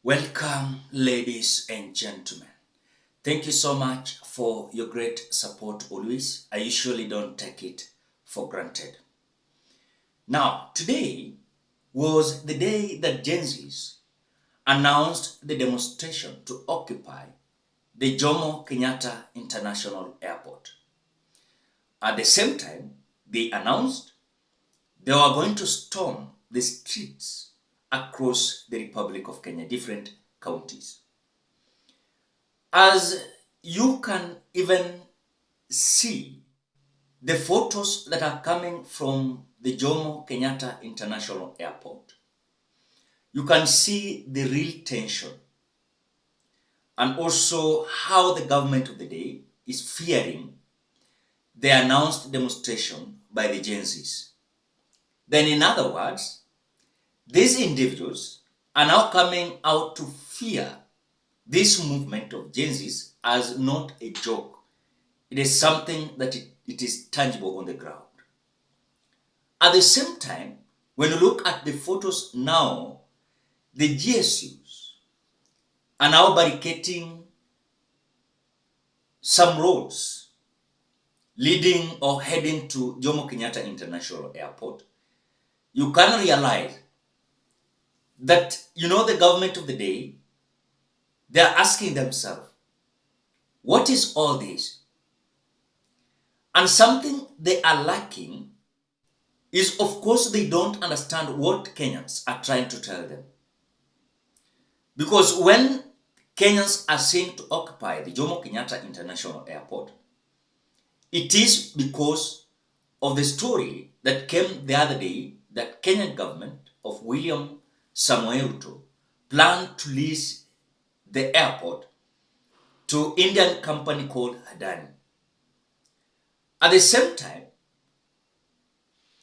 Welcome, ladies and gentlemen. Thank you so much for your great support always. I usually don't take it for granted. Now, today was the day that Gen Zs announced the demonstration to occupy the Jomo Kenyatta International Airport. At the same time, they announced they were going to storm the streets across the Republic of Kenya, different counties. As you can even see the photos that are coming from the Jomo Kenyatta International Airport, you can see the real tension and also how the government of the day is fearing the announced demonstration by the Gen Zs. Then in other words, these individuals are now coming out to fear this movement of Gen Zs as not a joke. It is something that it is tangible on the ground. At the same time, when you look at the photos now, the GSUs are now barricading some roads leading or heading to Jomo Kenyatta International Airport. You can realize that, the government of the day, they are asking themselves, what is all this? And something they are lacking is, of course, they don't understand what Kenyans are trying to tell them. Because when Kenyans are saying to occupy the Jomo Kenyatta International Airport, it is because of the story that came the other day that Kenyan government of William Samoei Ruto planned to lease the airport to Indian company called Adani. At the same time,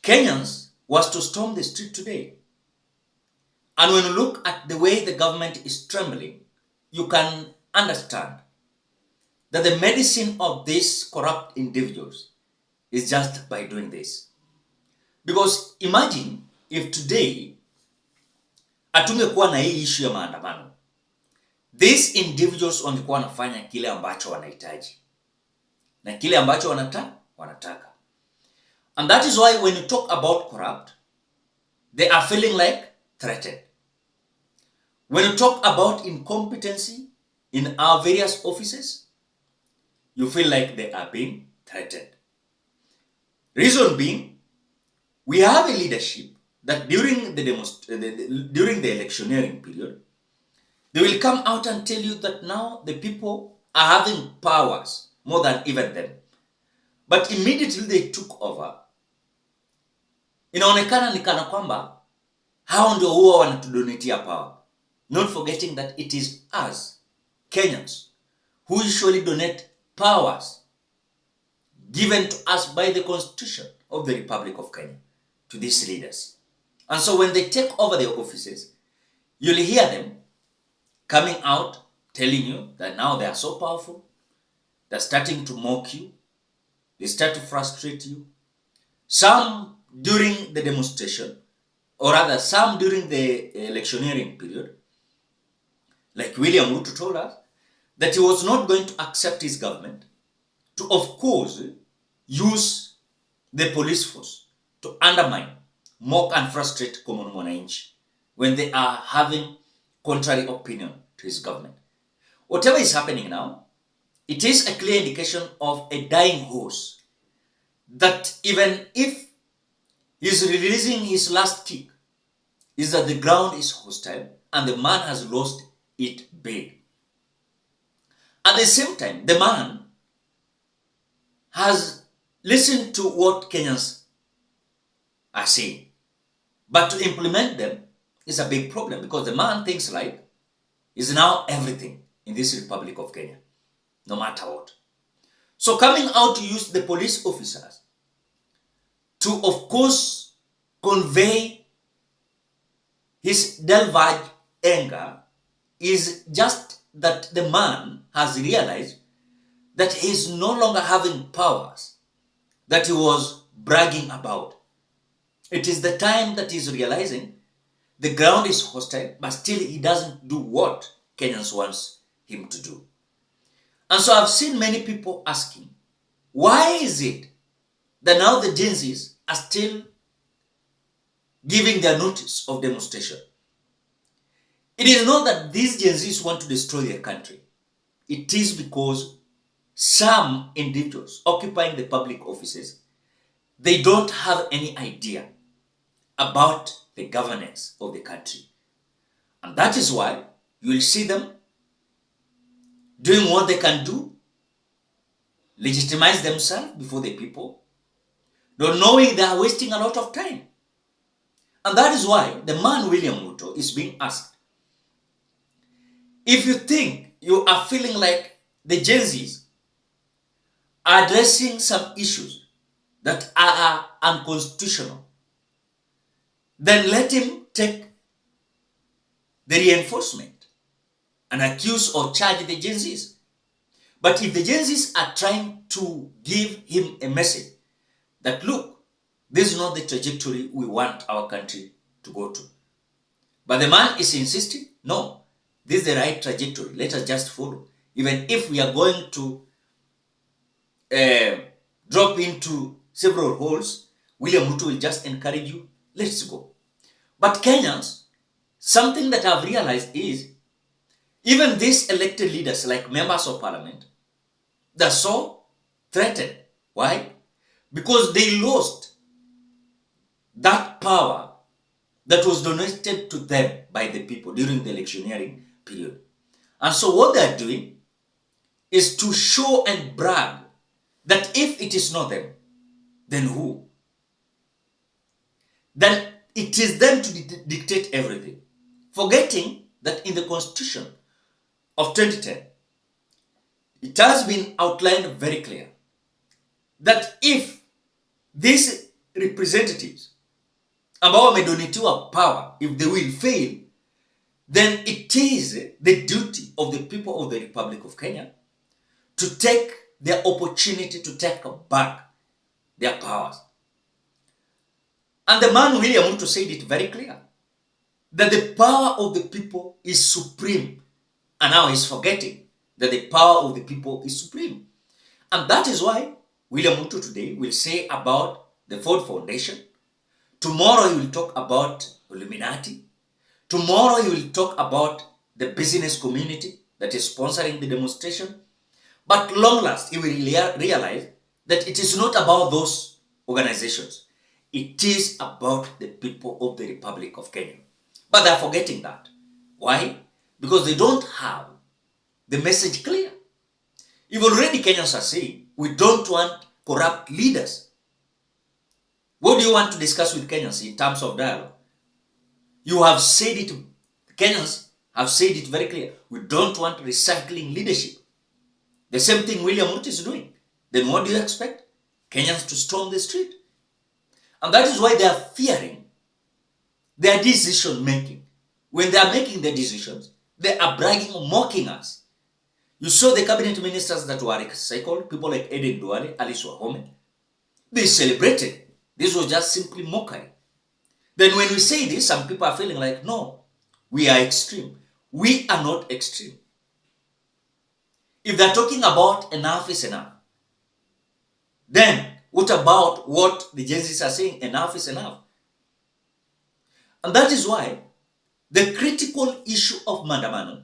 Kenyans was to storm the street today. And when you look at the way the government is trembling, you can understand that the medicine of these corrupt individuals is just by doing this. Because imagine if today hatungekuwa na hii issue ya maandamano, these individuals wangekuwa wanafanya kile ambacho wanahitaji na kile ambacho wanataka. And that is why when you talk about corrupt, they are feeling like threatened. When you talk about incompetency in our various offices, you feel like they are being threatened. Reason being, we have a leadership that during the electioneering period, they will come out and tell you that now the people are having powers more than even them. But immediately they took over, inaonekana ni kana kwamba hao ndio huwa wanatudonatia power. Not forgetting that it is us, Kenyans, who usually donate powers given to us by the Constitution of the Republic of Kenya to these leaders. And so when they take over their offices, you'll hear them coming out telling you that now they are so powerful, they're starting to mock you, they start to frustrate you. Some during the demonstration, or rather some during the electioneering period, like William Ruto told us, that he was not going to accept his government to, of course, use the police force to undermine, mock and frustrate common mwananchi when they are having contrary opinion to his government. Whatever is happening now, it is a clear indication of a dying horse that even if he's releasing his last kick, is that the ground is hostile and the man has lost it big. At the same time, the man has listened to what Kenyans are saying, but to implement them is a big problem because the man thinks like is now everything in this Republic of Kenya, no matter what. So coming out to use the police officers to, of course, convey his delvage anger is just that the man has realized that he is no longer having powers that he was bragging about. It is the time that he is realizing The ground is hostile, but still he doesn't do what Kenyans wants him to do. And so I've seen many people asking, why is it that now the Gen Zs are still giving their notice of demonstration? It is not that these Gen Zs want to destroy their country. It is because some individuals occupying the public offices, they don't have any idea about the governance of the country. And that is why you will see them doing what they can do, legitimize themselves before the people, not knowing they are wasting a lot of time. And that is why the man William Ruto is being asked, if you think you are feeling like the Gen Zs are addressing some issues that are unconstitutional, then let him take the reinforcement and accuse or charge the Gen Zs. But if the Gen Zs are trying to give him a message that, look, this is not the trajectory we want our country to go to. But the man is insisting, no, this is the right trajectory. Let us just follow. Even if we are going to drop into several holes, William Ruto will just encourage you, let's go. But Kenyans, something that I've realized is, even these elected leaders like members of parliament, they're so threatened. Why? Because they lost that power that was donated to them by the people during the electioneering period. And so what they're doing is to show and brag that if it is not them, then who? Then it is them to dictate everything. Forgetting that in the Constitution of 2010, it has been outlined very clear that if these representatives ambao wamedonetiwa power, if they will fail, then it is the duty of the people of the Republic of Kenya to take their opportunity to take back their powers. And the man William Ruto said it very clear, that the power of the people is supreme. And now he's forgetting that the power of the people is supreme. And that is why William Ruto today will say about the Ford Foundation. Tomorrow he will talk about Illuminati. Tomorrow he will talk about the business community that is sponsoring the demonstration. But long last, he will realize that it is not about those organizations. It is about the people of the Republic of Kenya. But they are forgetting that. Why? Because they don't have the message clear. If already Kenyans are saying, we don't want corrupt leaders, what do you want to discuss with Kenyans in terms of dialogue? You have said it, Kenyans have said it very clear. We don't want recycling leadership. The same thing William Ruto is doing. Then what do you expect? Kenyans to storm the street. And that is why they are fearing their decision making. When they are making their decisions, they are bragging or mocking us. You saw the cabinet ministers that were recycled, people like Eden Duale, Alice Wahome. They celebrated. This was just simply mockery. Then when we say this, some people are feeling like, no, we are extreme. We are not extreme. If they're talking about enough is enough, then what about what the Gen Zs are saying, enough is enough? And that is why the critical issue of Mandamano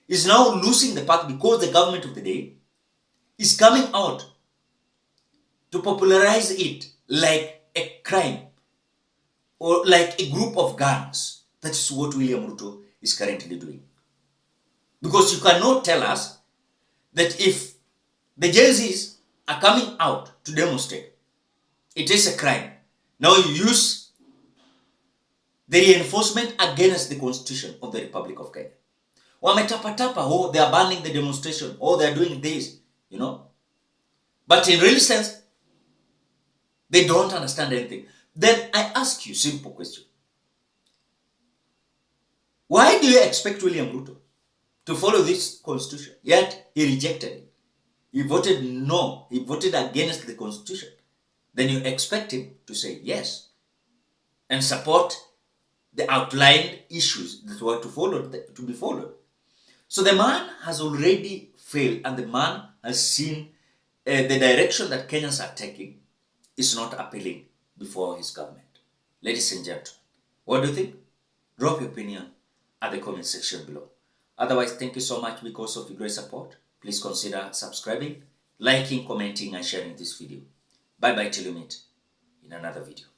is now losing the path, because the government of the day is coming out to popularize it like a crime or like a group of gangs. That is what William Ruto is currently doing. Because you cannot tell us that if the Gen Zs are coming out to demonstrate, it is a crime. Now you use the reinforcement against the Constitution of the Republic of Kenya. Wametapatapa, oh, they are banning the demonstration, oh, they are doing this, you know. But in real sense, they don't understand anything. Then I ask you a simple question. Why do you expect William Ruto to follow this Constitution? Yet he rejected it. He voted no. He voted against the Constitution. Then you expect him to say yes and support the outlined issues that were to be followed. So the man has already failed, and the man has seen the direction that Kenyans are taking is not appealing before his government. Ladies and gentlemen, what do you think? Drop your opinion at the comment section below. Otherwise, thank you so much because of your great support. Please consider subscribing, liking, commenting, and sharing this video. Bye bye till you meet in another video.